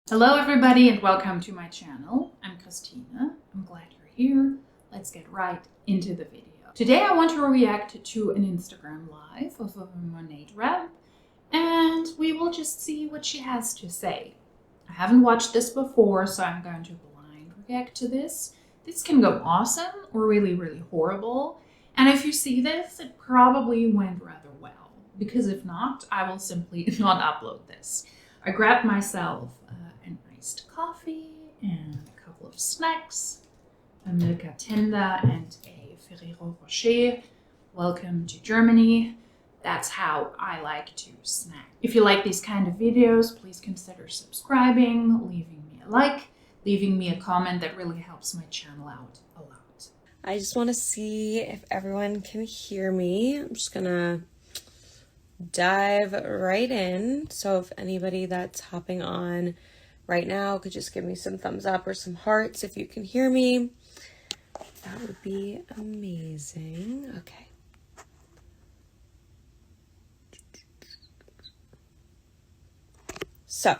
Hello everybody and welcome to my channel. I'm Christina. I'm glad you're here. Let's get right into the video. Today I want to react to an Instagram live of a Monat rep and we will just see what she has to say. I haven't watched this before, so I'm going to blind react to this. This can go awesome or really horrible. And if you see this, it probably went rather well, because if not, I will simply not upload this. I grabbed myself an iced coffee and a couple of snacks, a Milka Tender and a Ferrero Rocher. Welcome to Germany. That's how I like to snack. If you like these kind of videos, please consider subscribing, leaving me a like, leaving me a comment. That really helps my channel out a lot. I just want to see if everyone can hear me. I'm just gonna dive right in. So if anybody that's hopping on right now could just give me some thumbs up or some hearts if you can hear me, that would be amazing. Okay. So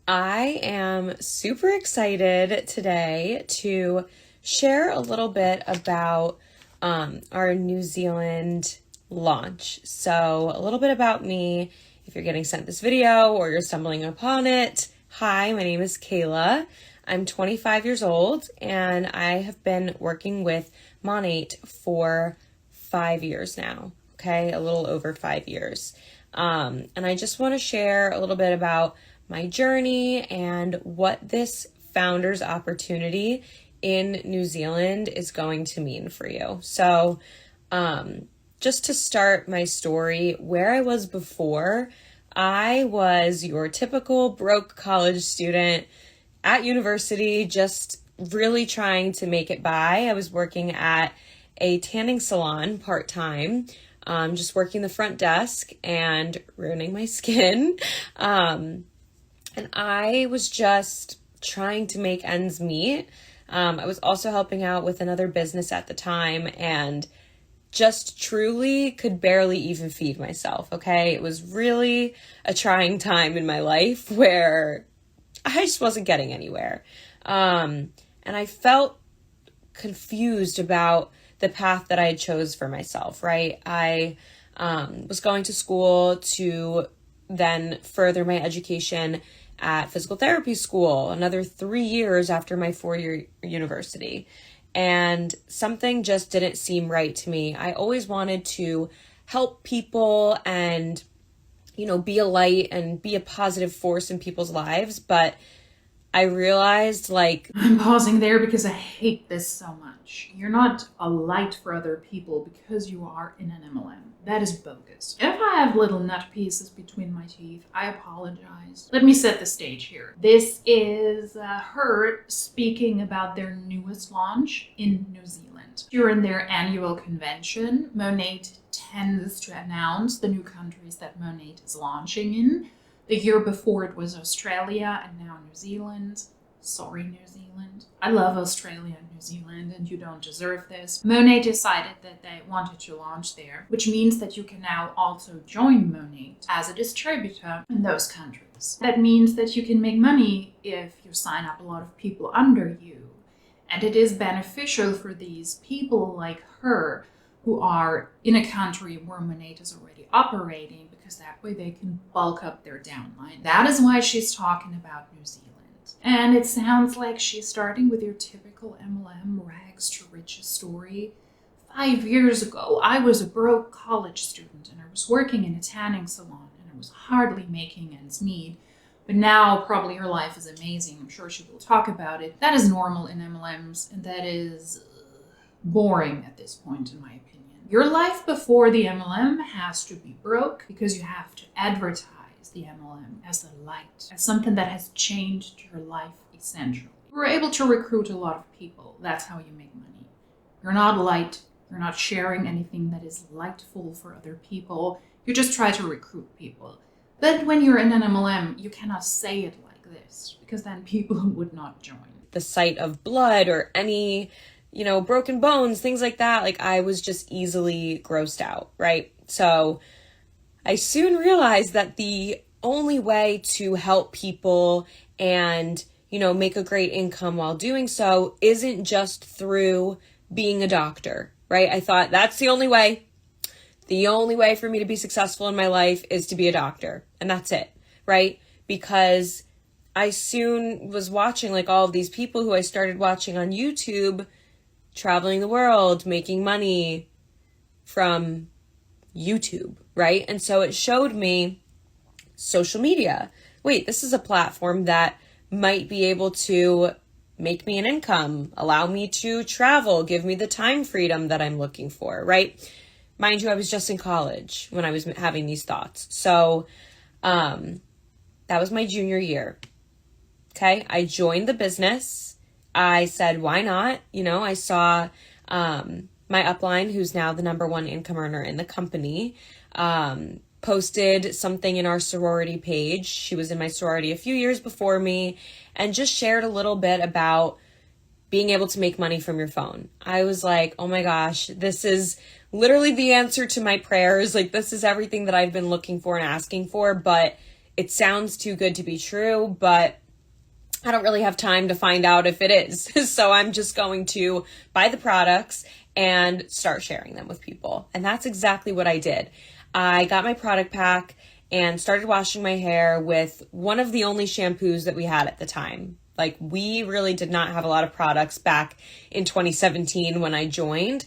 I am super excited today to share a little bit about our New Zealand launch. So a little bit about me, if you're getting sent this video or you're stumbling upon it. Hi, my name is Kayla. I'm 25 years old and I have been working with Monat for 5 years now. Okay, a little over 5 years. And I just want to share a little bit about my journey and what this founder's opportunity in New Zealand is going to mean for you. So, just to start my story, where I was before, I was your typical broke college student at university, just really trying to make it by. I was working at a tanning salon part-time, just working the front desk and ruining my skin. And I was just trying to make ends meet. I was also helping out with another business at the time and just truly could barely even feed myself, okay? It was really a trying time in my life where I just wasn't getting anywhere. And I felt confused about the path that I had chose for myself, right? I was going to school to then further my education at physical therapy school, another 3 years after my 4-year university. And something just didn't seem right to me. I always wanted to help people and, be a light and be a positive force in people's lives. But I realized, I'm pausing there because I hate this so much. You're not a light for other people because you are in an MLM. That is bogus. If I have little nut pieces between my teeth, I apologize. Let me set the stage here. This is her speaking about their newest launch in New Zealand. During their annual convention, Monat tends to announce the new countries that Monat is launching in. The year before it was Australia and now New Zealand. Sorry, New Zealand. I love Australia and New Zealand and you don't deserve this. Monat decided that they wanted to launch there, which means that you can now also join Monat as a distributor in those countries. That means that you can make money if you sign up a lot of people under you. And it is beneficial for these people like her who are in a country where Monat is already operating, because that way they can bulk up their downline. That is why she's talking about New Zealand. And it sounds like she's starting with your typical MLM rags to riches story. 5 years ago, I was a broke college student and I was working in a tanning salon and I was hardly making ends meet. But now probably her life is amazing. I'm sure she will talk about it. That is normal in MLMs and that is boring at this point in my opinion. Your life before the MLM has to be broke because you have to advertise the MLM as a light, as something that has changed your life essentially. You were able to recruit a lot of people. That's how you make money. You're not light. You're not sharing anything that is lightful for other people. You just try to recruit people. But when you're in an MLM, you cannot say it like this because then people would not join. The sight of blood or any broken bones, things like that, I was just easily grossed out, right? So I soon realized that the only way to help people and, make a great income while doing so isn't just through being a doctor, right? I thought that's the only way. The only way for me to be successful in my life is to be a doctor. And that's it, right? Because I soon was watching like all of these people who I started watching on YouTube, traveling the world, making money from YouTube, right? And so it showed me social media. Wait, this is a platform that might be able to make me an income, allow me to travel, give me the time freedom that I'm looking for, right? Mind you, I was just in college when I was having these thoughts. So that was my junior year. Okay, I joined the business. I said, why not? I saw my upline, who's now the #1 income earner in the company, posted something in our sorority page. She was in my sorority a few years before me and just shared a little bit about being able to make money from your phone. I was like, oh my gosh, this is literally the answer to my prayers. Like, this is everything that I've been looking for and asking for, but it sounds too good to be true, but I don't really have time to find out if it is. So I'm just going to buy the products and start sharing them with people. And that's exactly what I did. I got my product pack and started washing my hair with one of the only shampoos that we had at the time. Like, we really did not have a lot of products back in 2017 when I joined.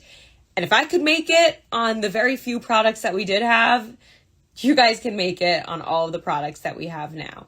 And if I could make it on the very few products that we did have, you guys can make it on all of the products that we have now.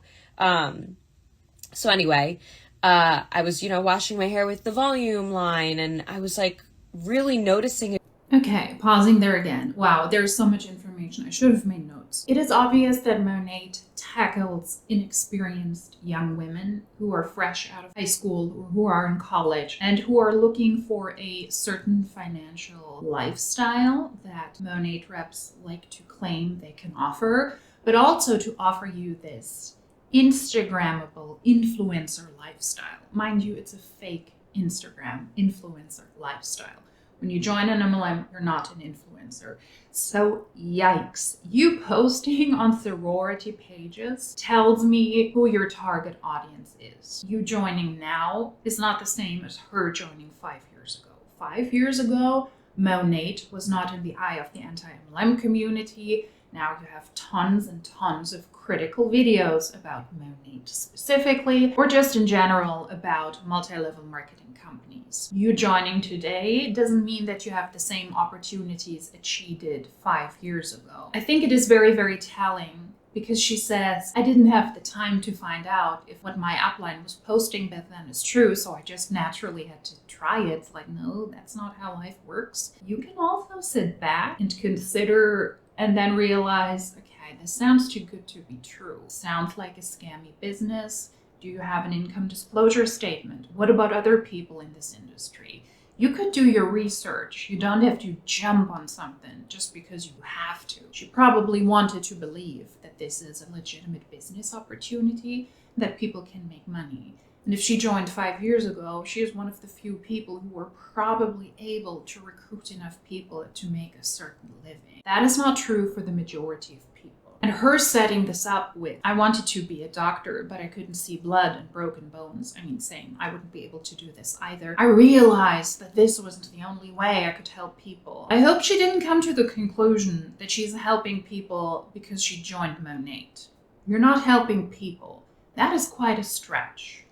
So anyway, I was, washing my hair with the volume line, and I was like really noticing it. Okay, pausing there again. Wow, there's so much information. I should have made notes. It is obvious that Monat tackles inexperienced young women who are fresh out of high school or who are in college and who are looking for a certain financial lifestyle that Monat reps like to claim they can offer, but also to offer you this Instagrammable influencer lifestyle. Mind you, it's a fake Instagram influencer lifestyle. When you join an MLM, you're not an influencer. So yikes, you posting on sorority pages tells me who your target audience is. You joining now is not the same as her joining 5 years ago. 5 years ago, Monat was not in the eye of the anti-MLM community. Now you have tons and tons of critical videos about Monat specifically, or just in general about multi-level marketing companies. You joining today doesn't mean that you have the same opportunities that she did 5 years ago. I think it is very, very telling because she says, I didn't have the time to find out if what my upline was posting back then is true, so I just naturally had to try it. It's like, no, that's not how life works. You can also sit back and consider and then realize, okay, this sounds too good to be true. Sounds like a scammy business. Do you have an income disclosure statement? What about other people in this industry? You could do your research. You don't have to jump on something just because you have to. She probably wanted to believe that this is a legitimate business opportunity, that people can make money. And if she joined 5 years ago, she is one of the few people who were probably able to recruit enough people to make a certain living. That is not true for the majority of people. And her setting this up with, I wanted to be a doctor, but I couldn't see blood and broken bones. I mean, same, I wouldn't be able to do this either. I realized that this wasn't the only way I could help people. I hope she didn't come to the conclusion that she's helping people because she joined Monat. You're not helping people. That is quite a stretch.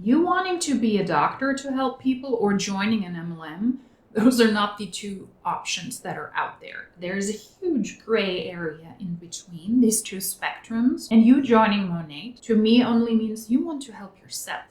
You wanting to be a doctor to help people or joining an MLM, those are not the two options that are out there. There's a huge gray area in between these two spectrums. And you joining Monat, to me, only means you want to help yourself,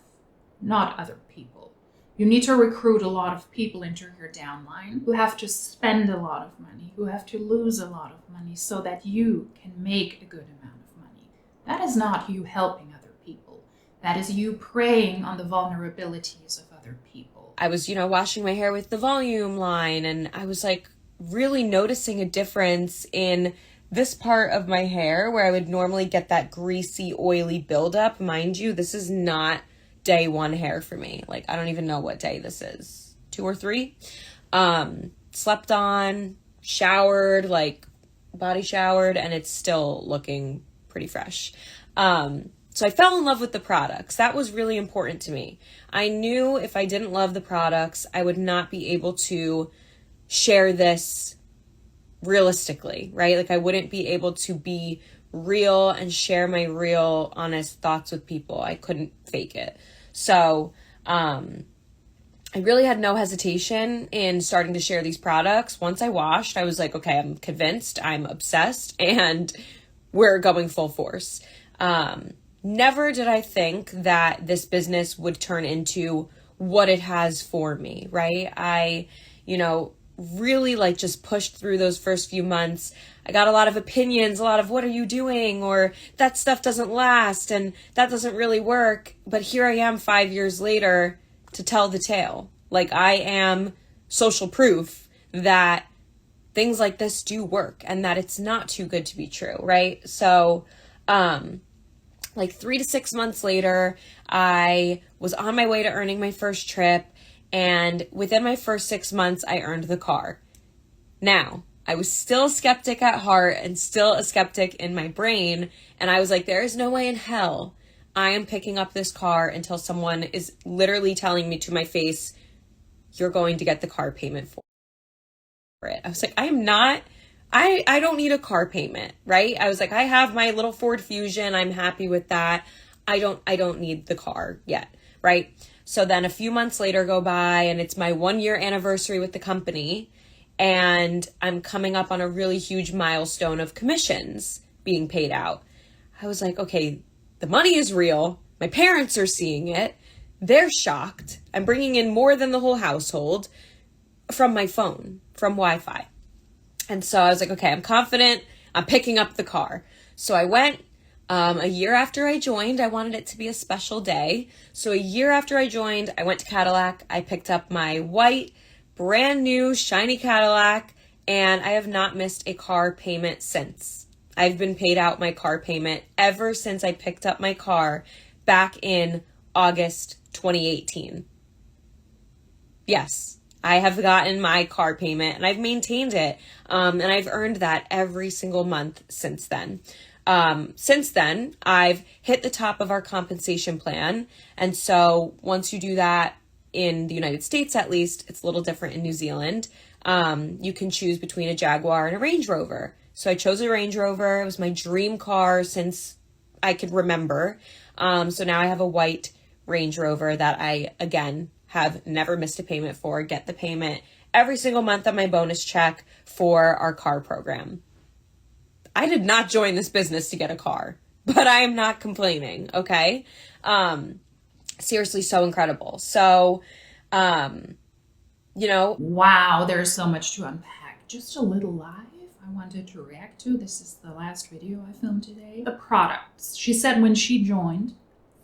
not other people. You need to recruit a lot of people into your downline who have to spend a lot of money, who have to lose a lot of money so that you can make a good amount of money. That is not you helping other people. That is you preying on the vulnerabilities of other people. I was, washing my hair with the volume line, and I was like really noticing a difference in this part of my hair where I would normally get that greasy, oily buildup. Mind you, this is not day 1 hair for me. Like, I don't even know what day this is. 2 or 3. Slept on, showered, like body showered, and it's still looking pretty fresh. So I fell in love with the products. That was really important to me. I knew if I didn't love the products, I would not be able to share this realistically, right? Like I wouldn't be able to be real and share my real, honest thoughts with people. I couldn't fake it. So, I really had no hesitation in starting to share these products. Once I washed, I was like, okay, I'm convinced, I'm obsessed, and we're going full force. Never did I think that this business would turn into what it has for me, right? I, really like just pushed through those first few months. I got a lot of opinions, a lot of what are you doing? Or that stuff doesn't last and that doesn't really work. But here I am 5 years later to tell the tale. Like I am social proof that things like this do work and that it's not too good to be true, right? So, like 3 to 6 months later, I was on my way to earning my first trip. And within my first 6 months, I earned the car. Now, I was still a skeptic at heart and still a skeptic in my brain. And I was like, there is no way in hell I am picking up this car until someone is literally telling me to my face, you're going to get the car payment for it. I was like, I don't need a car payment, right? I was like, I have my little Ford Fusion. I'm happy with that. I don't need the car yet, right? So then a few months later go by and it's my 1 year anniversary with the company and I'm coming up on a really huge milestone of commissions being paid out. I was like, okay, the money is real. My parents are seeing it. They're shocked. I'm bringing in more than the whole household from my phone, from Wi-Fi. And so I was like, okay, I'm confident. I'm picking up the car. So I went. A year after I joined, I wanted it to be a special day. So a year after I joined, I went to Cadillac. I picked up my white, brand new, shiny Cadillac, and I have not missed a car payment since. I've been paid out my car payment ever since I picked up my car back in August 2018. Yes, I have gotten my car payment and I've maintained it. And I've earned that every single month since then. Since then, I've hit the top of our compensation plan. And so once you do that in the United States, at least, it's a little different in New Zealand. You can choose between a Jaguar and a Range Rover. So I chose a Range Rover. It was my dream car since I could remember. So now I have a white Range Rover that I, again, have never missed a payment for, get the payment every single month on my bonus check for our car program. I did not join this business to get a car, but I am not complaining, okay? Seriously, so incredible. So, Wow, there's so much to unpack. Just a little live I wanted to react to. This is the last video I filmed today. The products. She said when she joined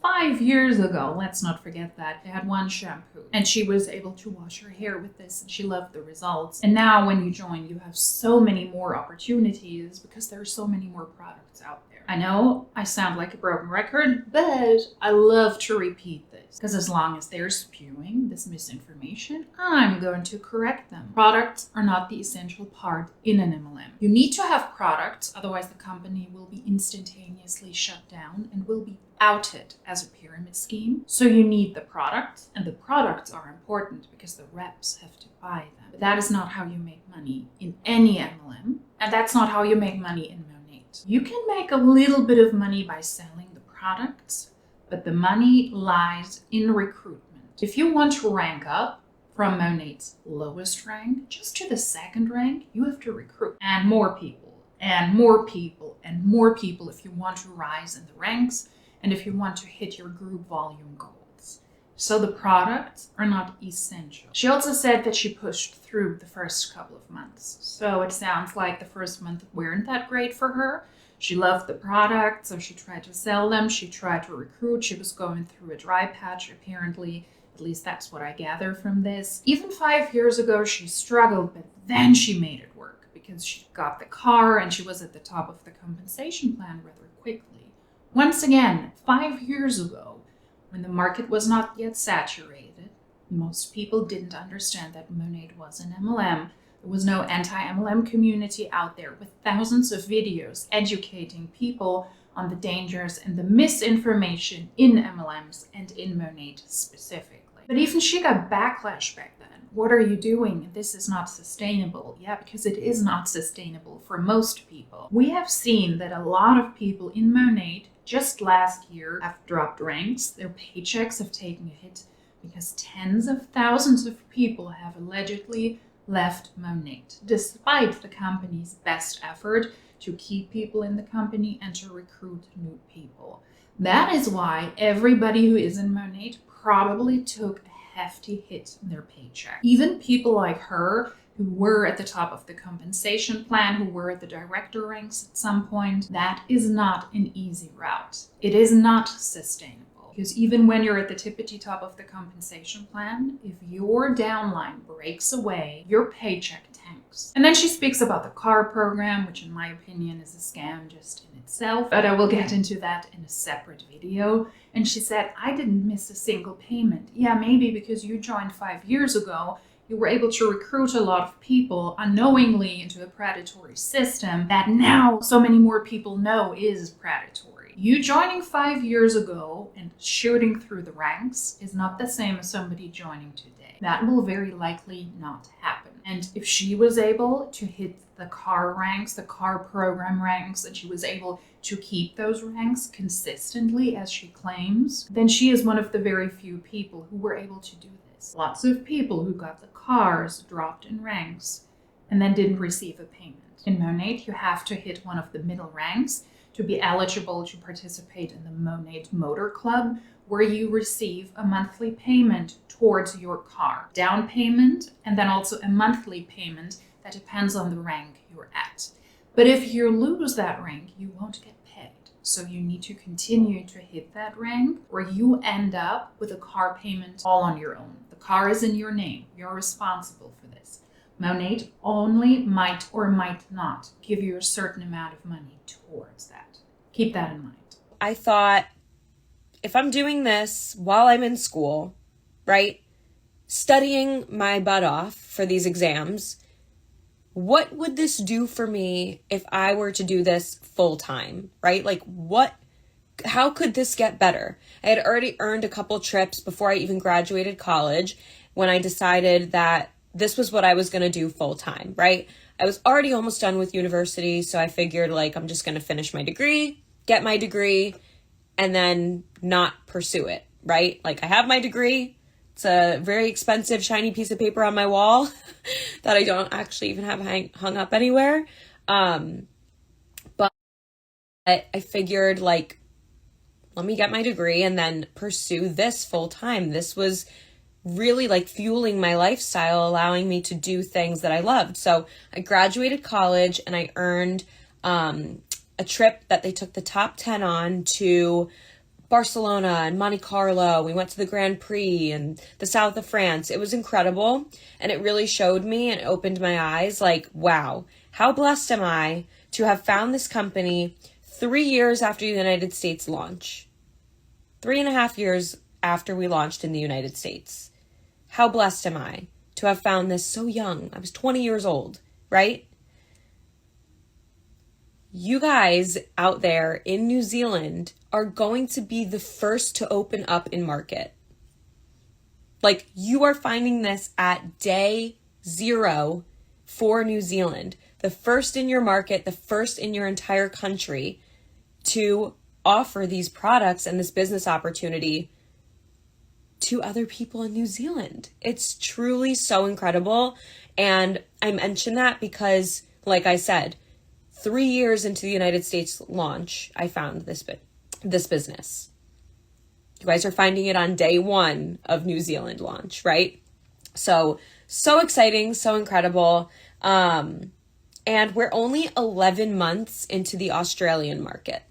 5 years ago, let's not forget that, they had one shampoo and she was able to wash her hair with this and she loved the results. And now when you join, you have so many more opportunities because there are so many more products out there. I know I sound like a broken record, but I love to repeat this because as long as they're spewing this misinformation, I'm going to correct them. Products are not the essential part in an MLM. You need to have products, otherwise the company will be instantaneously shut down and will be outed as a pyramid scheme. So you need the product, and the products are important because the reps have to buy them. But that is not how you make money in any MLM, and that's not how you make money in Monat. You can make a little bit of money by selling the products, but the money lies in recruitment. If you want to rank up from Monat's lowest rank just to the second rank, you have to recruit and more people and more people and more people if you want to rise in the ranks and if you want to hit your group volume goals. So the products are not essential. She also said that she pushed through the first couple of months. So it sounds like the first month weren't that great for her. She loved the products, so she tried to sell them. She tried to recruit. She was going through a dry patch, apparently. At least that's what I gather from this. Even 5 years ago, she struggled, but then she made it work because she got the car and she was at the top of the compensation plan rather quickly. Once again, 5 years ago, when the market was not yet saturated, most people didn't understand that Monat was an MLM. There was no anti-MLM community out there with thousands of videos educating people on the dangers and the misinformation in MLMs and in Monat specifically. But even she got backlash back then. What are you doing? This is not sustainable. Yeah, because it is not sustainable for most people. We have seen that a lot of people in Monat just last year have dropped ranks. Their paychecks have taken a hit because tens of thousands of people have allegedly left Monat, despite the company's best effort to keep people in the company and to recruit new people. That is why everybody who is in Monat probably took a hefty hit in their paycheck. Even people like her, who were at the top of the compensation plan, who were at the director ranks at some point, that is not an easy route. It is not sustainable. Because even when you're at the tippity top of the compensation plan, if your downline breaks away, your paycheck tanks. And then she speaks about the car program, which in my opinion is a scam just in itself, but I will get into that in a separate video. And she said, I didn't miss a single payment. Yeah, maybe because you joined 5 years ago, you were able to recruit a lot of people unknowingly into a predatory system that now so many more people know is predatory. You joining 5 years ago and shooting through the ranks is not the same as somebody joining today. That will very likely not happen. And if she was able to hit the car ranks, the car program ranks, and she was able to keep those ranks consistently as she claims, then she is one of the very few people who were able to do this. Lots of people who got the cars dropped in ranks and then didn't receive a payment. In Monat, you have to hit one of the middle ranks to be eligible to participate in the Monat Motor Club, where you receive a monthly payment towards your car. Down payment, and then also a monthly payment that depends on the rank you're at. But if you lose that rank, you won't get paid. So you need to continue to hit that rank, or you end up with a car payment all on your own. The car is in your name. You're responsible for this. Monat only might or might not give you a certain amount of money towards that. Keep that in mind. I thought, if I'm doing this while I'm in school, right, studying my butt off for these exams, what would this do for me if I were to do this full time, right? Like how could this get better? I had already earned a couple trips before I even graduated college when I decided that this was what I was going to do full time, right? I was already almost done with university, so I figured like I'm just going to finish my degree, get my degree, and then not pursue it, right? Like I have my degree. It's a very expensive shiny piece of paper on my wall that I don't actually even have hung up anywhere. But I figured like, let me get my degree and then pursue this full time. This was really like fueling my lifestyle, allowing me to do things that I loved. So I graduated college and I earned a trip that they took the top 10 on to Barcelona and Monte Carlo. We went to the Grand Prix and the south of France. It was incredible. And it really showed me and opened my eyes like, wow, how blessed am I to have found this company 3 years after the United States launch. 3.5 years after we launched in the United States. How blessed am I to have found this so young? I was 20 years old, right? You guys out there in New Zealand are going to be the first to open up in market. Like you are finding this at day 0 for New Zealand. The first in your market, the first in your entire country to offer these products and this business opportunity to other people in New Zealand. It's truly so incredible. And I mention that because, like I said, 3 years into the United States launch, I found this business. You guys are finding it on day 1 of New Zealand launch, right? So exciting, so incredible. And we're only 11 months into the Australian market.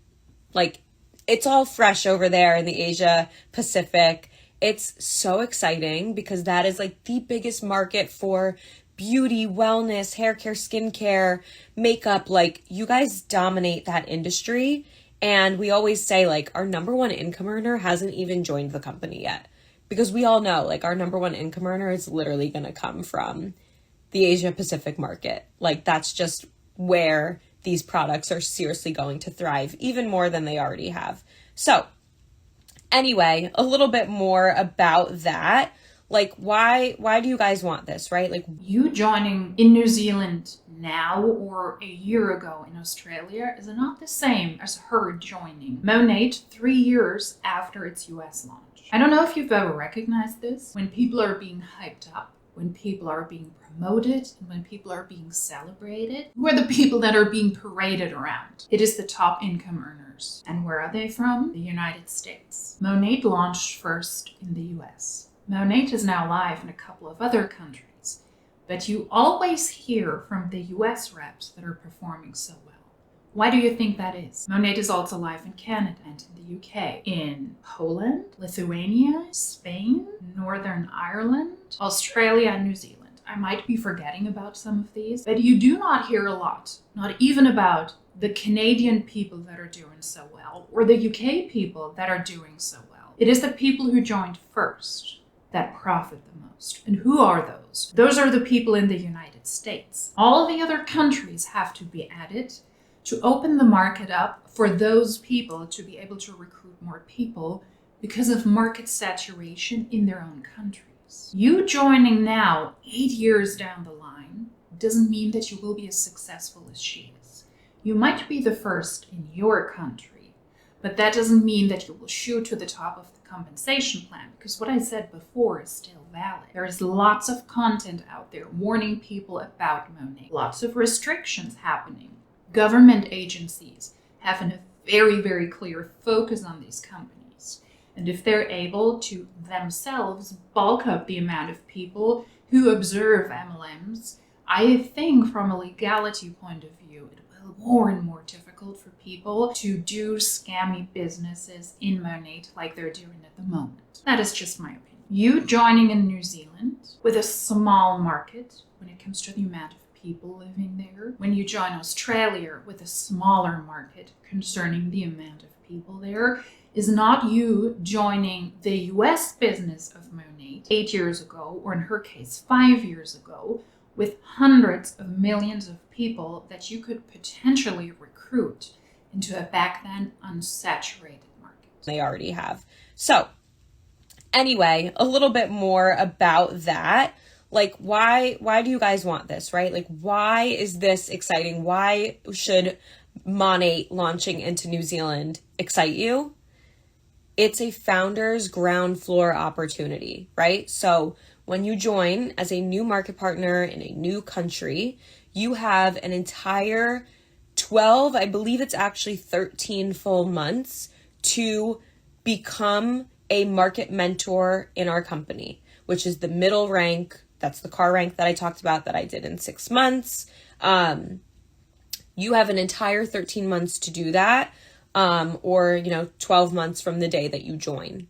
Like, it's all fresh over there in the Asia Pacific. It's so exciting because that is like the biggest market for beauty, wellness, hair care, skincare, makeup. Like, you guys dominate that industry. And we always say like our number one income earner hasn't even joined the company yet, because we all know like our number one income earner is literally going to come from the Asia Pacific market. Like, that's just where these products are seriously going to thrive even more than they already have. So anyway, a little bit more about that. Like, why do you guys want this, right? Like, you joining in New Zealand now or a year ago in Australia is not the same as her joining Monat 3 years after its US launch. I don't know if you've ever recognized this. When people are being hyped up, when people are being promoted, and when people are being celebrated, who are the people that are being paraded around? It is the top income earners. And where are they from? The United States. Monat launched first in the US. Monat is now live in a couple of other countries, but you always hear from the US reps that are performing so well. Why do you think that is? Monat is also live in Canada and in the UK, in Poland, Lithuania, Spain, Northern Ireland, Australia, and New Zealand. I might be forgetting about some of these, but you do not hear a lot, not even about the Canadian people that are doing so well, or the UK people that are doing so well. It is the people who joined first that profit the most. And who are those? Those are the people in the United States. All the other countries have to be added to open the market up for those people to be able to recruit more people because of market saturation in their own countries. You joining now 8 years down the line doesn't mean that you will be as successful as she is. You might be the first in your country, but that doesn't mean that you will shoot to the top of the compensation plan, because what I said before is still valid. There is lots of content out there warning people about Monat. Lots of restrictions happening. Government agencies have a very, very clear focus on these companies. And if they're able to themselves bulk up the amount of people who observe MLMs, I think from a legality point of view, it will be more and more difficult for people to do scammy businesses in Monat like they're doing at the moment. That is just my opinion. You joining in New Zealand with a small market when it comes to the amount of people living there, when you join Australia with a smaller market concerning the amount of people there, is not you joining the US business of Monat 8 years ago, or in her case 5 years ago, with hundreds of millions of people that you could potentially recruit into a back then unsaturated market. They already have. So anyway, a little bit more about that. Like, why do you guys want this, right? Like, why is this exciting? Why should Monat launching into New Zealand excite you? It's a founder's ground floor opportunity, right? So when you join as a new market partner in a new country, you have an entire 12, I believe it's actually 13 full months to become a market mentor in our company, which is the middle rank. That's the car rank that I talked about that I did in 6 months. You have an entire 13 months to do that, or 12 months from the day that you join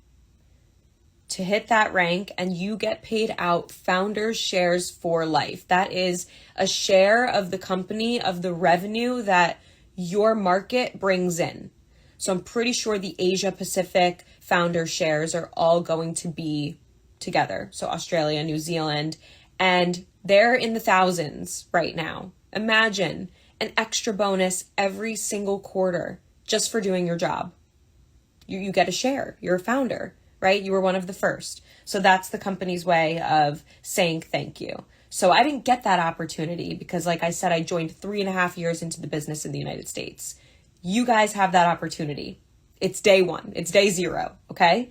to hit that rank, and you get paid out founders shares for life. That is a share of the company, of the revenue that your market brings in. So I'm pretty sure the Asia Pacific founder shares are all going to be together. So Australia, New Zealand, and they're in the thousands right now. Imagine an extra bonus every single quarter just for doing your job. You get a share. You're a founder, right? You were one of the first. So that's the company's way of saying thank you. So I didn't get that opportunity because, like I said, I joined 3.5 years into the business in the United States. You guys have that opportunity. It's day one. It's day zero. Okay.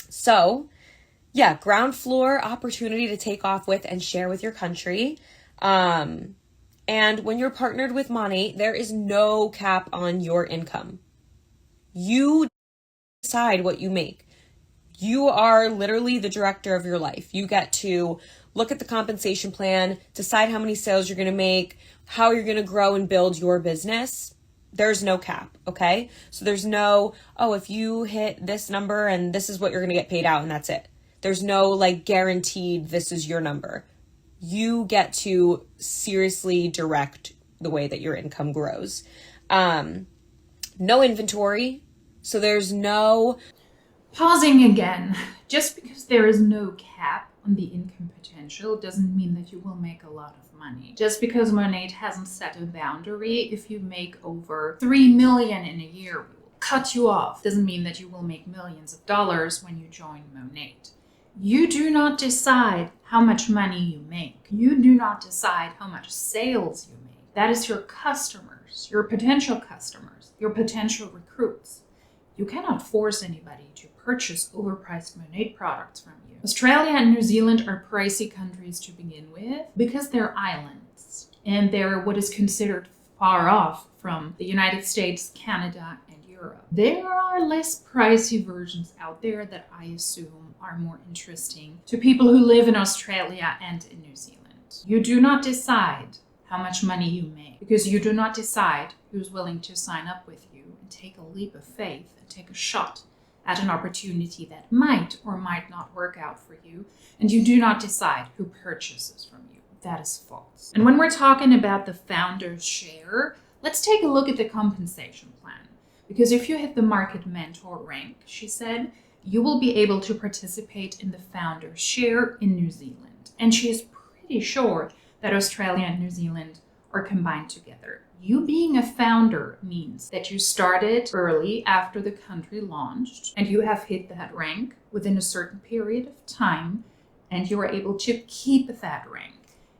So yeah, ground floor opportunity to take off with and share with your country. And when you're partnered with Monat, there is no cap on your income. You decide what you make. You are literally the director of your life. You get to look at the compensation plan, decide how many sales you're going to make, how you're going to grow and build your business. There's no cap, okay? So there's no, if you hit this number and this is what you're going to get paid out and that's it. There's no guaranteed this is your number. You get to seriously direct the way that your income grows. No inventory. So there's no... Pausing again. Just because there is no cap on the income potential doesn't mean that you will make a lot of money. Just because Monat hasn't set a boundary, if you make over 3 million in a year, we will cut you off. Doesn't mean that you will make millions of dollars when you join Monat. You do not decide how much money you make. You do not decide how much sales you make. That is your customers, your potential customers, your potential recruits. You cannot force anybody to purchase overpriced Monat products from you. Australia and New Zealand are pricey countries to begin with because they're islands and they're what is considered far off from the United States, Canada, and Europe. There are less pricey versions out there that I assume are more interesting to people who live in Australia and in New Zealand. You do not decide how much money you make because you do not decide who's willing to sign up with you and take a leap of faith and take a shot at an opportunity that might or might not work out for you, and you do not decide who purchases from you. That is false. And when we're talking about the founder's share, let's take a look at the compensation plan. Because if you hit the market mentor rank, she said, you will be able to participate in the founder's share in New Zealand. And she is pretty sure that Australia and New Zealand are combined together. You being a founder means that you started early after the country launched and you have hit that rank within a certain period of time and you are able to keep that rank.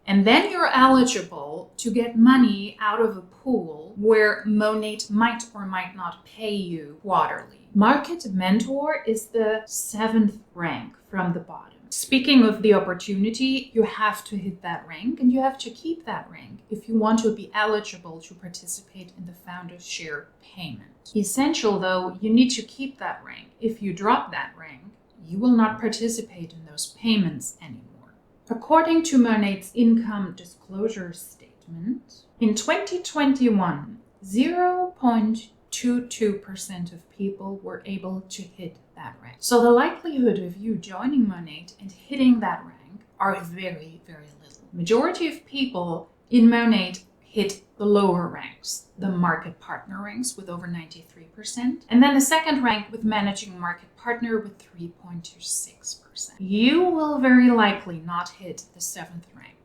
And then you're eligible to get money out of a pool where Monat might or might not pay you quarterly. Market Mentor is the 7th rank from the bottom. Speaking of the opportunity, you have to hit that rank and you have to keep that rank if you want to be eligible to participate in the founder's share payment. Essential though, you need to keep that rank. If you drop that rank, you will not participate in those payments anymore. According to Monat's income disclosure statement, in 2021, 0.22% of people were able to hit that rank. So the likelihood of you joining Monat and hitting that rank are very, very little. Majority of people in Monat hit the lower ranks, the market partner ranks with over 93%, and then the second rank with managing market partner with 3.26%. You will very likely not hit the 7th rank,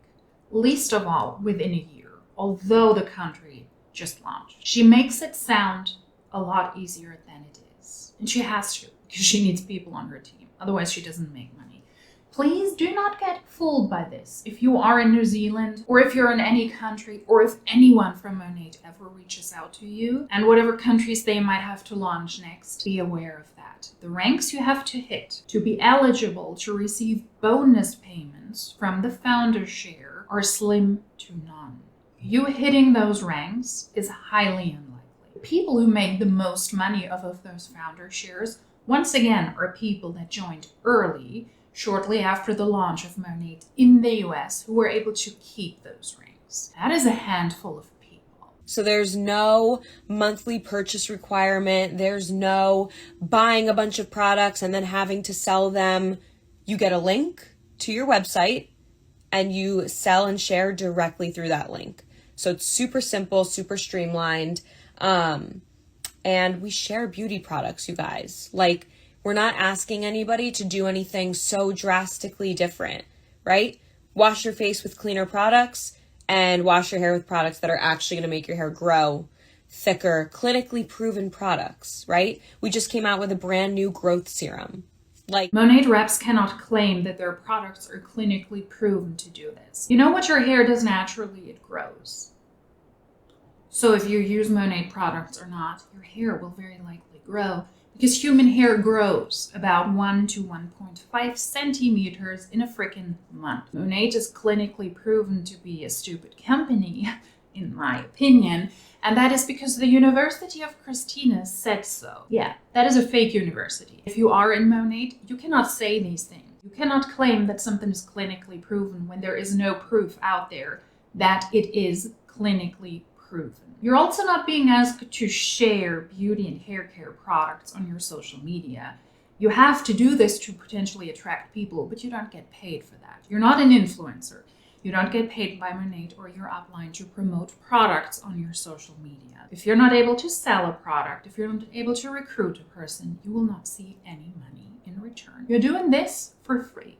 least of all within a year, although the country just launched. She makes it sound a lot easier than it is, and she has to because she needs people on her team. Otherwise, she doesn't make money. Please do not get fooled by this. If you are in New Zealand, or if you're in any country, or if anyone from Monat ever reaches out to you, and whatever countries they might have to launch next, be aware of that. The ranks you have to hit to be eligible to receive bonus payments from the founder's share are slim to none. You hitting those ranks is highly unlikely. People who make the most money off of those founder shares, once again, are people that joined early, shortly after the launch of Monat in the US, who were able to keep those ranks. That is a handful of people. So there's no monthly purchase requirement. There's no buying a bunch of products and then having to sell them. You get a link to your website and you sell and share directly through that link. So it's super simple, super streamlined. And we share beauty products, you guys. Like, we're not asking anybody to do anything so drastically different, right? Wash your face with cleaner products and wash your hair with products that are actually going to make your hair grow thicker, clinically proven products, right? We just came out with a brand new growth serum. Like, Monat reps cannot claim that their products are clinically proven to do this. You know what your hair does naturally? It grows. So if you use Monat products or not, your hair will very likely grow because human hair grows about 1 to 1.5 centimeters in a freaking month. Monat is clinically proven to be a stupid company, in my opinion, and that is because the University of Christina said so. Yeah, that is a fake university. If you are in Monat, you cannot say these things. You cannot claim that something is clinically proven when there is no proof out there that it is clinically proven. You're also not being asked to share beauty and hair care products on your social media. You have to do this to potentially attract people, but you don't get paid for that. You're not an influencer. You don't get paid by Monat or your upline to promote products on your social media. If you're not able to sell a product, if you're not able to recruit a person, you will not see any money in return. You're doing this for free.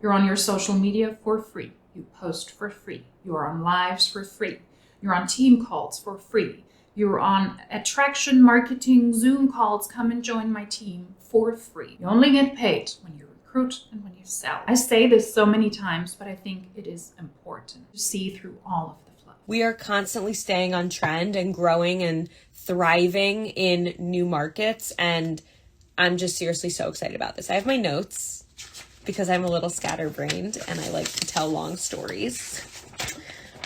You're on your social media for free. You post for free. You're on lives for free. You're on team calls for free. You're on attraction marketing Zoom calls. Come and join my team for free. You only get paid when you recruit and when you sell. I say this so many times, but I think it is important to see through all of the fluff. We are constantly staying on trend and growing and thriving in new markets. And I'm just seriously so excited about this. I have my notes because I'm a little scatterbrained and I like to tell long stories.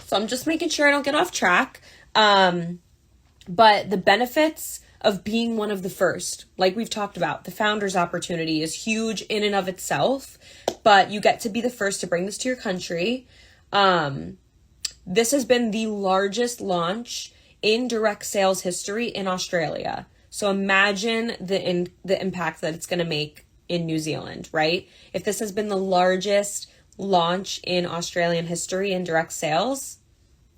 So I'm just making sure I don't get off track. But the benefits of being one of the first, like we've talked about, the founder's opportunity is huge in and of itself, but you get to be the first to bring this to your country. This has been the largest launch in direct sales history in Australia. So imagine the impact that it's going to make in New Zealand, right? If this has been the largest launch in Australian history in direct sales,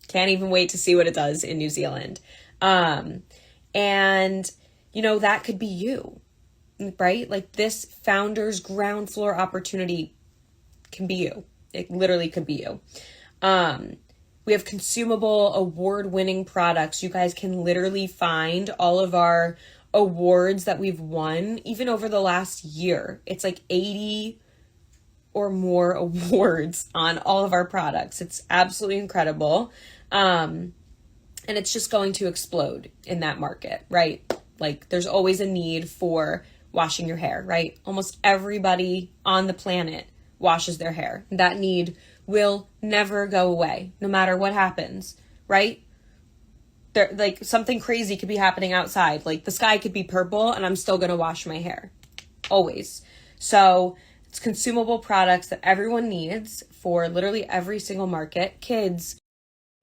can't even wait to see what it does in New Zealand. And, you know, that could be you, right? Like this founder's ground floor opportunity can be you. It literally could be you. We have consumable award-winning products. You guys can literally find all of our awards that we've won, even over the last year. It's like 80 or more awards on all of our products. It's absolutely incredible. And it's just going to explode in that market, right? Like there's always a need for washing your hair, right? Almost everybody on the planet washes their hair. That need will never go away, no matter what happens, right? There, like something crazy could be happening outside. Like the sky could be purple and I'm still going to wash my hair. Always. So it's consumable products that everyone needs for literally every single market. Kids.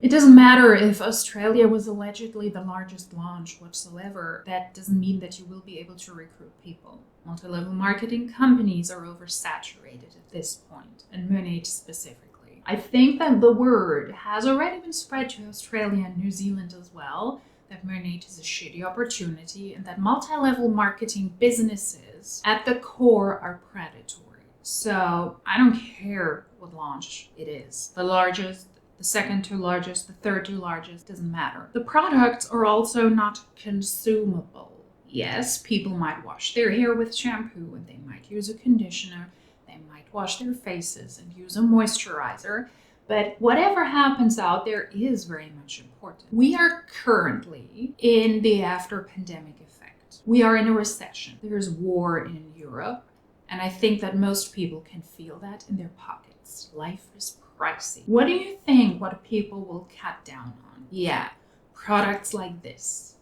It doesn't matter if Australia was allegedly the largest launch whatsoever. That doesn't mean that you will be able to recruit people. Multi-level marketing companies are oversaturated at this point, and Monat specifically. I think that the word has already been spread to Australia and New Zealand as well, that Monat is a shitty opportunity and that multi-level marketing businesses at the core are predatory. So I don't care what launch it is. The largest, the second to largest, the third to largest, doesn't matter. The products are also not consumable. Yes, people might wash their hair with shampoo and they might use a conditioner. They might wash their faces and use a moisturizer. But whatever happens out there is very much important. We are currently in the after-pandemic effect. We are in a recession. There's war in Europe. And I think that most people can feel that in their pockets. Life is pricey. What do you think what people will cut down on? Yeah, products like this.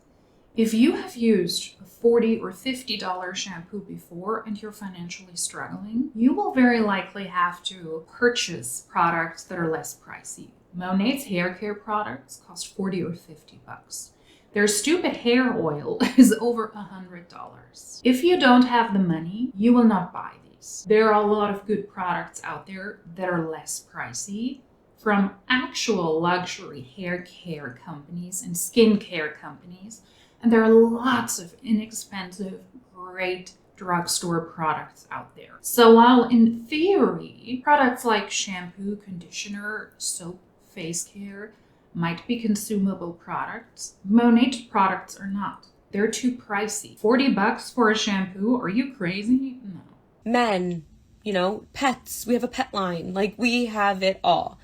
If you have used a $40 or $50 shampoo before and you're financially struggling, you will very likely have to purchase products that are less pricey. Monat's hair care products cost $40 or $50. Their stupid hair oil is over $100. If you don't have the money, you will not buy these. There are a lot of good products out there that are less pricey from actual luxury hair care companies and skincare companies. And there are lots of inexpensive, great drugstore products out there. So while in theory, products like shampoo, conditioner, soap, face care might be consumable products, Monat products are not. They're too pricey. $40 for a shampoo? Are you crazy? No. Men, you know, pets. We have a pet line. Like, we have it all.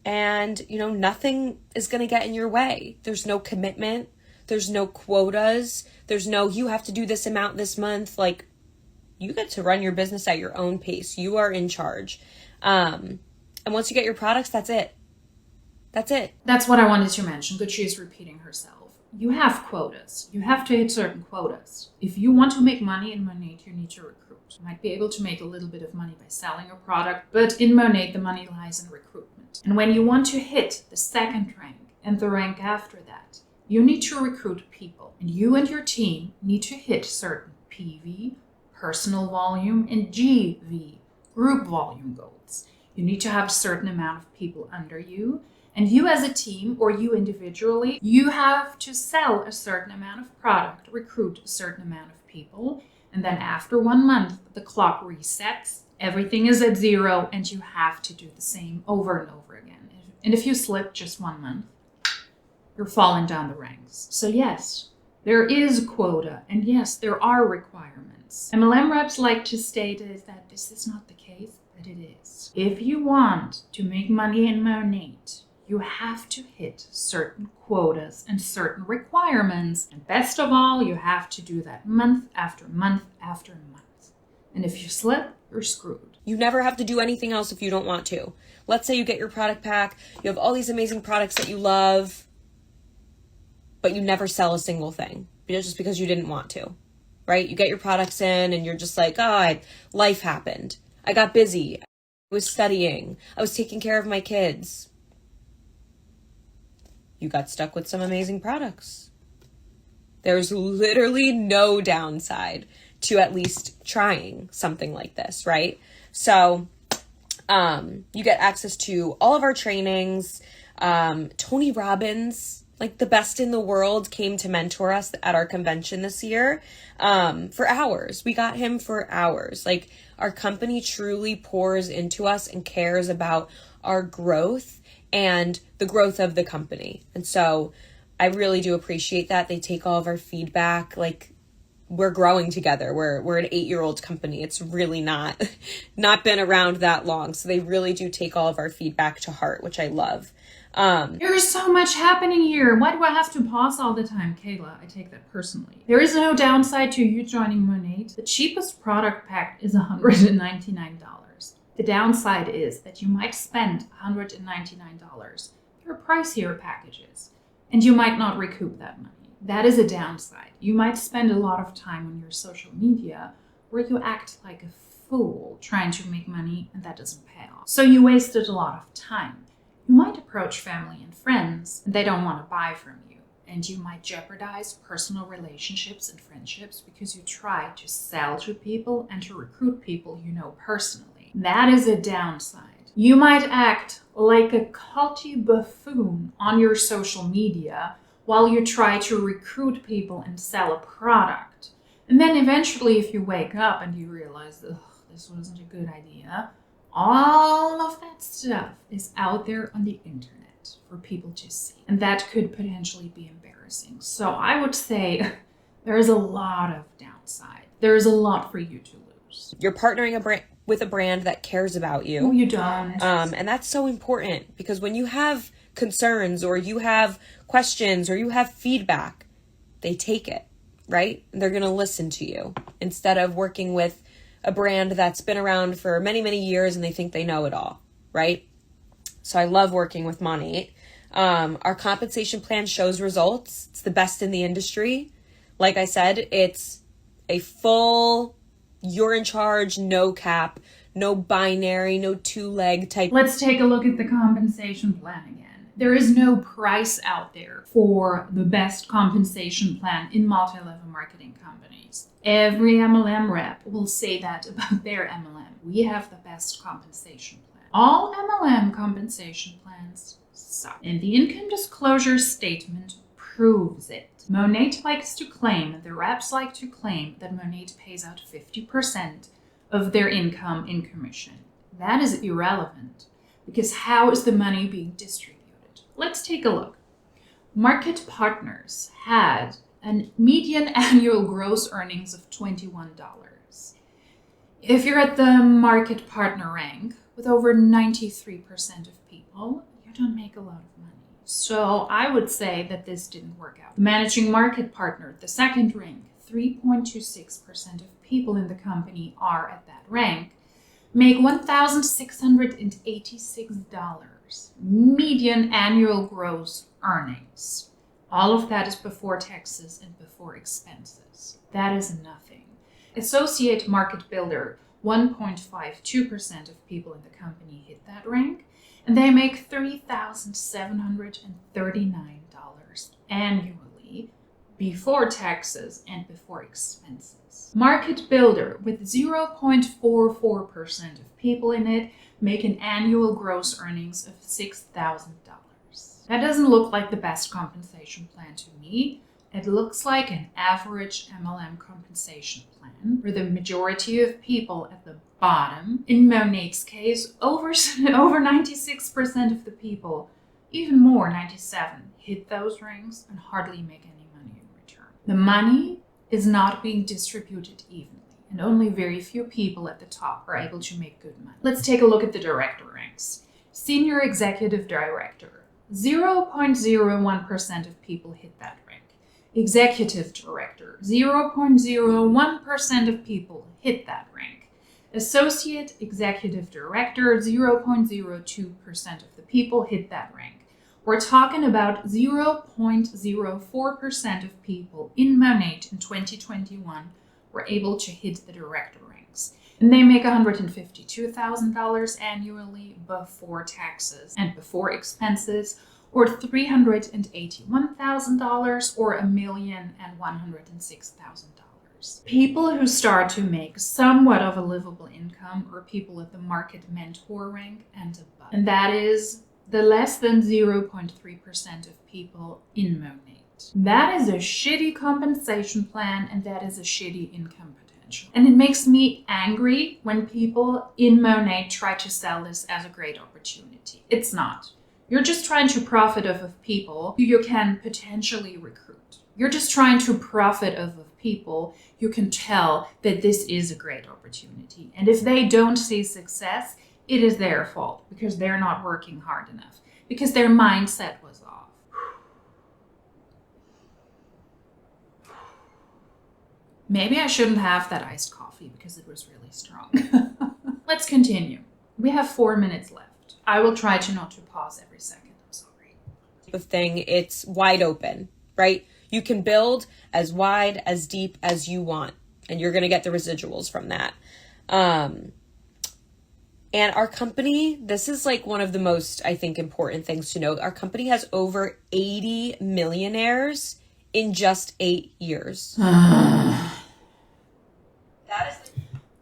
And, you know, nothing is going to get in your way. There's no commitment. There's no quotas. There's no, you have to do this amount this month. Like, you get to run your business at your own pace. You are in charge. And once you get your products, that's it. That's it. That's what I wanted to mention, but she's repeating herself. You have quotas. You have to hit certain quotas. If you want to make money in Monat, you need to recruit. You might be able to make a little bit of money by selling a product, but in Monat, the money lies in recruitment. And when you want to hit the second rank and the rank after that, you need to recruit people. And you and your team need to hit certain PV, personal volume, and GV, group volume goals. You need to have a certain amount of people under you. And you as a team or you individually, you have to sell a certain amount of product, recruit a certain amount of people. And then after 1 month, the clock resets Everything is at zero and you have to do the same over and over again. And if you slip just 1 month, you're falling down the ranks. So yes, there is a quota, and yes, there are requirements. MLM reps like to state is that this is not the case, but it is. If you want to make money in Monat, you have to hit certain quotas and certain requirements. And best of all, you have to do that month after month after month. And if you slip, you're screwed. You never have to do anything else if you don't want to. Let's say you get your product pack, you have all these amazing products that you love, but you never sell a single thing just because you didn't want to, right? You get your products in and you're just like, life happened. I got busy. I was studying. I was taking care of my kids. You got stuck with some amazing products. There's literally no downside to at least trying something like this, right? So you get access to all of our trainings. Tony Robbins, like the best in the world, came to mentor us at our convention this year for hours. We got him for hours. Like, our company truly pours into us and cares about our growth and the growth of the company. And so I really do appreciate that. They take all of our feedback. Like, we're growing together. We're an 8-year-old company. It's really not been around that long. So they really do take all of our feedback to heart, which I love. There's so much happening here. Why do I have to pause all the time? Kayla, I take that personally. There is no downside to you joining Monat. The cheapest product pack is $199. The downside is that you might spend $199 for pricier packages, and you might not recoup that money. That is a downside. You might spend a lot of time on your social media where you act like a fool trying to make money, and that doesn't pay off. So you wasted a lot of time. You might approach family and friends, and they don't want to buy from you. And you might jeopardize personal relationships and friendships because you try to sell to people and to recruit people you know personally. That is a downside. You might act like a culty buffoon on your social media while you try to recruit people and sell a product. And then eventually, if you wake up and you realize, this wasn't a good idea, all of that stuff is out there on the internet for people to see. And that could potentially be embarrassing. So I would say there is a lot of downside. There is a lot for you to lose. You're partnering with a brand that cares about you. No, you don't. And that's so important, because when you have concerns or you have questions or you have feedback, they take it, right? They're going to listen to you instead of working with a brand that's been around for many, many years and they think they know it all, right? So I love working with Monat. Our compensation plan shows results. It's the best in the industry. Like I said, it's a full, you're in charge, no cap, no binary, no two-leg type. Let's take a look at the compensation plan again. There is no price out there for the best compensation plan in multi-level marketing companies. Every MLM rep will say that about their MLM. We have the best compensation plan. All MLM compensation plans suck. And the income disclosure statement proves it. Monat likes to claim, the reps like to claim, that Monat pays out 50% of their income in commission. That is irrelevant, because how is the money being distributed? Let's take a look. Market Partners had a median annual gross earnings of $21. If you're at the Market Partner rank with over 93% of people, you don't make a lot of money. So I would say that this didn't work out. The Managing Market Partner, the second rank, 3.26% of people in the company are at that rank, make $1,686 median annual gross earnings. All of that is before taxes and before expenses. That is nothing. Associate Market Builder, 1.52% of people in the company hit that rank, and they make $3,739 annually before taxes and before expenses. Market Builder, with 0.44% of people in it, make an annual gross earnings of $6,000. That doesn't look like the best compensation plan to me. It looks like an average MLM compensation plan where the majority of people at the bottom. In Monat's case, over 96% of the people, even more, 97, hit those ranks and hardly make any money in return. The money is not being distributed evenly, and only very few people at the top are able to make good money. Let's take a look at the director ranks. Senior executive director, 0.01% of people hit that rank. Executive director, 0.01% of people hit that rank. Associate executive director, 0.02% of the people hit that rank. We're talking about 0.04% of people in Monat in 2021 were able to hit the director ranks. And they make $152,000 annually before taxes and before expenses, or $381,000 or $1,106,000. People who start to make somewhat of a livable income are people at the market mentor rank and above. And that is the less than 0.3% of people in Monat. That is a shitty compensation plan, and that is a shitty income potential. And it makes me angry when people in Monat try to sell this as a great opportunity. It's not. You're just trying to profit off of people who you can potentially recruit. You're just trying to profit off of people you can tell that this is a great opportunity. And if they don't see success, it is their fault because they're not working hard enough, because their mindset was off. Maybe I shouldn't have that iced coffee because it was really strong. Let's continue. We have 4 minutes left. I will try to not to pause every second. I'm sorry. Thing, it's wide open, right? You can build as wide, as deep as you want, and you're going to get the residuals from that. And our company, this is like one of the most, I think, important things to note. Our company has over 80 millionaires in just 8 years.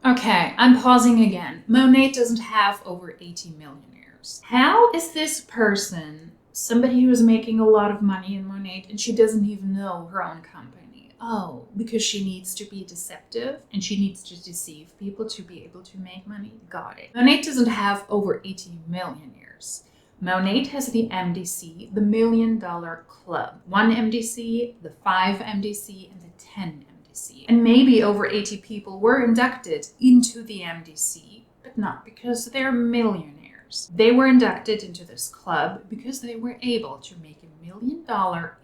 Okay, I'm pausing again. Monat doesn't have over 80 millionaires. How is this person somebody who is making a lot of money in Monat and she doesn't even know her own company? Oh, because she needs to be deceptive and she needs to deceive people to be able to make money? Got it. Monat doesn't have over 80 millionaires. Monat has the MDC, the $1 Million Club. 1 MDC, the 5 MDC, and the 10 MDC. And maybe over 80 people were inducted into the MDC, but not because they're millionaires. They were inducted into this club because they were able to make $1 million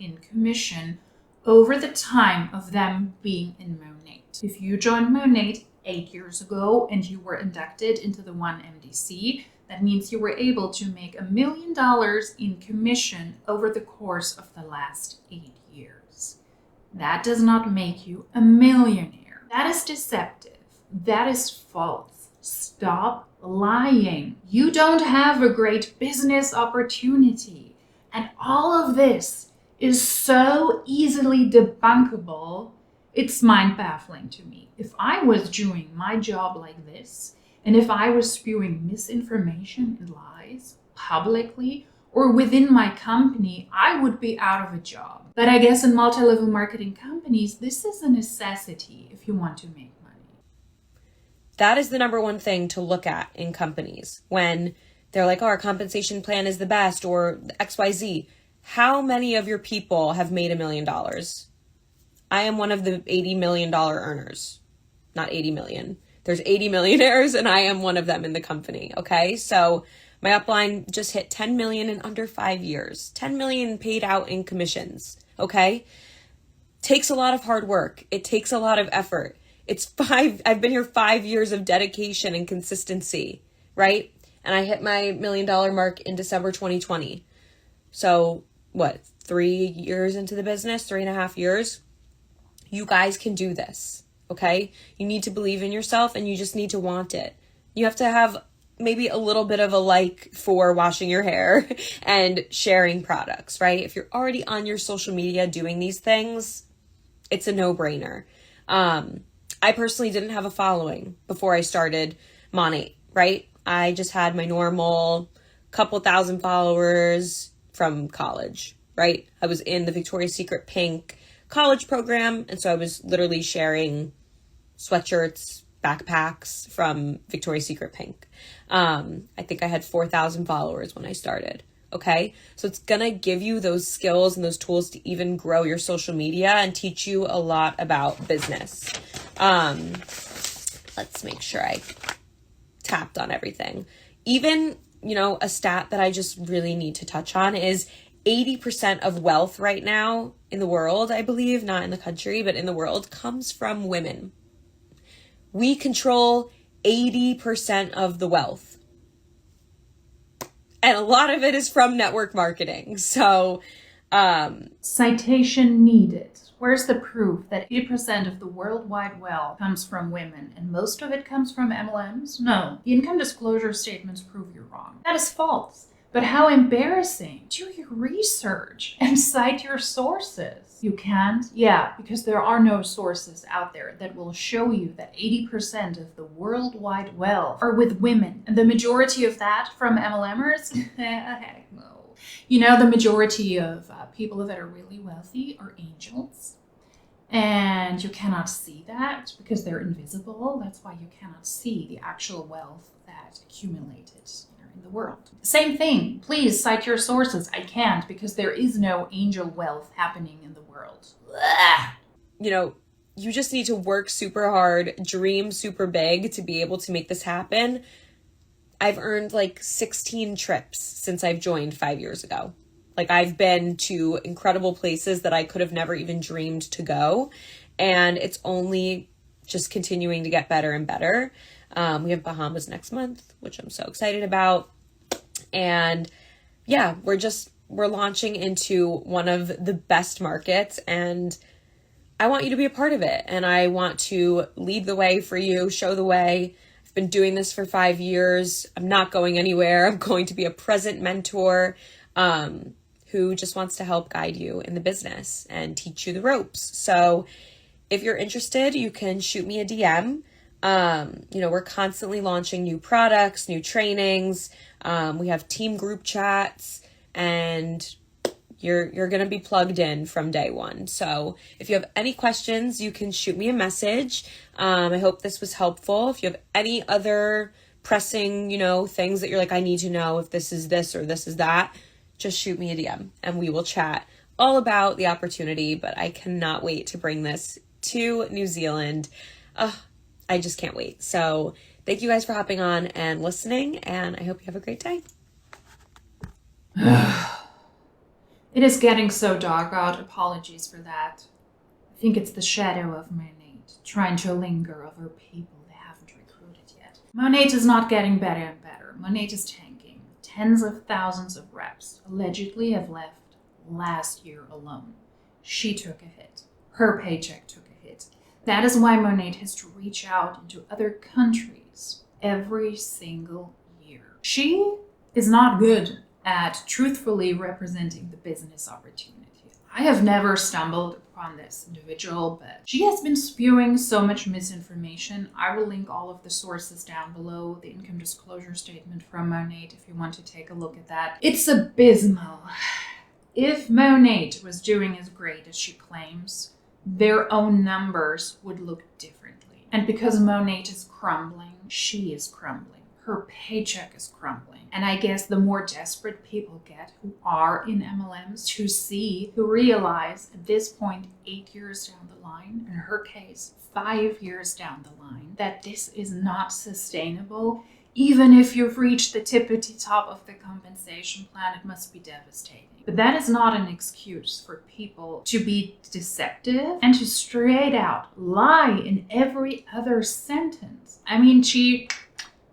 in commission over the time of them being in Monat. If you joined Monat 8 years ago and you were inducted into the 1 MDC, that means you were able to make $1 million in commission over the course of the last 8 years. That does not make you a millionaire. That is deceptive. That is false. Stop lying. You don't have a great business opportunity. And all of this is so easily debunkable, it's mind-baffling to me. If I was doing my job like this, and if I was spewing misinformation and lies publicly or within my company, I would be out of a job. But I guess in multi-level marketing companies, this is a necessity if you want to make money. That is the number one thing to look at in companies when they're like, oh, our compensation plan is the best, or XYZ. How many of your people have made $1 million? I am one of the $80 million earners. Not 80 million. There's 80 millionaires and I am one of them in the company. Okay. So my upline just hit 10 million in under 5 years. 10 million paid out in commissions. Okay. Takes a lot of hard work. It takes a lot of effort. I've been here 5 years of dedication and consistency. Right. And I hit my $1 million mark in December 2020. So what, 3 years into the business, 3.5 years, you guys can do this. Okay. You need to believe in yourself and you just need to want it. You have to have maybe a little bit of a like for washing your hair and sharing products, right? If you're already on your social media doing these things, it's a no-brainer. I personally didn't have a following before I started Monat, right? I just had my normal couple thousand followers from college, right? I was in the Victoria's Secret Pink college program. And so I was literally sharing sweatshirts, backpacks from Victoria's Secret Pink. I think I had 4,000 followers when I started. Okay. So it's going to give you those skills and those tools to even grow your social media and teach you a lot about business. Let's make sure I tapped on everything. Even, a stat that I just really need to touch on is 80% of wealth right now in the world, I believe, not in the country, but in the world, comes from women. We control 80% of the wealth. And a lot of it is from network marketing. So, citation needed. Where's the proof that 80% of the worldwide wealth comes from women and most of it comes from MLMs? No. The income disclosure statements prove you're wrong. That is false. But how embarrassing. Do your research and cite your sources. You can't? Yeah, because there are no sources out there that will show you that 80% of the worldwide wealth are with women. And the majority of that from MLMers? Heck no. The majority of people that are really wealthy are angels. And you cannot see that because they're invisible. That's why you cannot see the actual wealth that accumulated in the world. Same thing. Please cite your sources. I can't because there is no angel wealth happening in the world. You just need to work super hard, dream super big to be able to make this happen. I've earned like 16 trips since I've joined 5 years ago. Like I've been to incredible places that I could have never even dreamed to go. And it's only just continuing to get better and better. We have Bahamas next month, which I'm so excited about. And yeah, we're launching into one of the best markets and I want you to be a part of it. And I want to lead the way for you, show the way. Been doing this for 5 years. I'm not going anywhere. I'm going to be a present mentor who just wants to help guide you in the business and teach you the ropes. So if you're interested, you can shoot me a DM. We're constantly launching new products, new trainings. We have team group chats and you're going to be plugged in from day one. So if you have any questions, you can shoot me a message. I hope this was helpful. If you have any other pressing, things that you're like, I need to know if this is this or this is that, just shoot me a DM and we will chat all about the opportunity. But I cannot wait to bring this to New Zealand. I just can't wait. So thank you guys for hopping on and listening. And I hope you have a great day. It is getting so dark out. Apologies for that. I think it's the shadow of Monat trying to linger over people they haven't recruited yet. Monat is not getting better and better. Monat is tanking. Tens of thousands of reps allegedly have left last year alone. She took a hit. Her paycheck took a hit. That is why Monat has to reach out into other countries every single year. She is not good at truthfully representing the business opportunity. I have never stumbled upon this individual, but she has been spewing so much misinformation. I will link all of the sources down below, the income disclosure statement from Monat if you want to take a look at that. It's abysmal. If Monat was doing as great as she claims, their own numbers would look differently. And because Monat is crumbling, she is crumbling. Her paycheck is crumbling. And I guess the more desperate people get who are in MLMs who realize at this point, 8 years down the line, in her case, 5 years down the line, that this is not sustainable. Even if you've reached the tippity top of the compensation plan, it must be devastating. But that is not an excuse for people to be deceptive and to straight out lie in every other sentence. I mean, she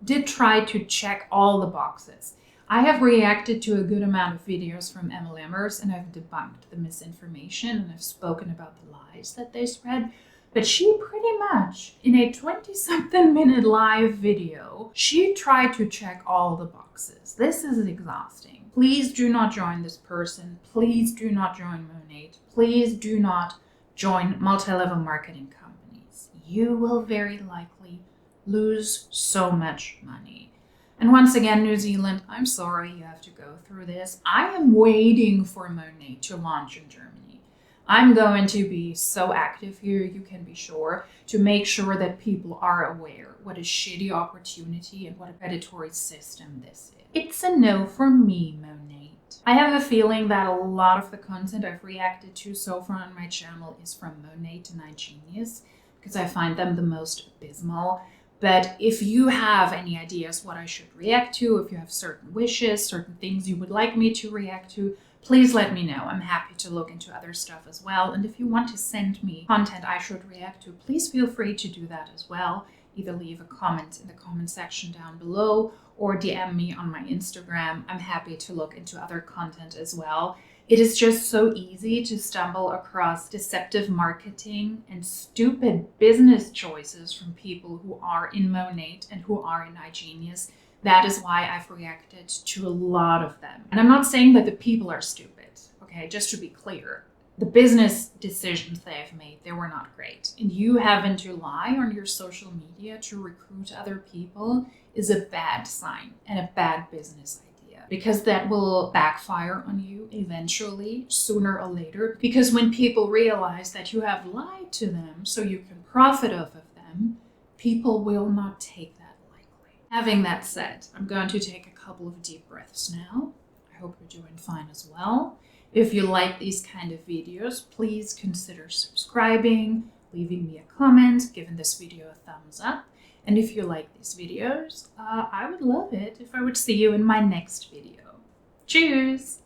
did try to check all the boxes. I have reacted to a good amount of videos from MLMers and I've debunked the misinformation and I've spoken about the lies that they spread. But she pretty much, in a 20-something minute live video, she tried to check all the boxes. This is exhausting. Please do not join this person. Please do not join Monat. Please do not join multi-level marketing companies. You will very likely lose so much money. And once again, New Zealand, I'm sorry you have to go through this. I am waiting for Monat to launch in Germany. I'm going to be so active here, you can be sure, to make sure that people are aware what a shitty opportunity and what a predatory system this is. It's a no from me, Monat. I have a feeling that a lot of the content I've reacted to so far on my channel is from Monat and iGenius, because I find them the most abysmal. But if you have any ideas what I should react to, if you have certain wishes, certain things you would like me to react to, please let me know. I'm happy to look into other stuff as well. And if you want to send me content I should react to, please feel free to do that as well. Either leave a comment in the comment section down below or DM me on my Instagram. I'm happy to look into other content as well. It is just so easy to stumble across deceptive marketing and stupid business choices from people who are in Monat and who are in iGenius. That is why I've reacted to a lot of them. And I'm not saying that the people are stupid, okay? Just to be clear. The business decisions they have made, they were not great. And you having to lie on your social media to recruit other people is a bad sign and a bad business idea. Because that will backfire on you eventually, sooner or later. Because when people realize that you have lied to them so you can profit off of them, people will not take that lightly. Having that said, I'm going to take a couple of deep breaths now. I hope you're doing fine as well. If you like these kind of videos, please consider subscribing, leaving me a comment, giving this video a thumbs up. And if you like these videos, I would love it if I would see you in my next video. Cheers!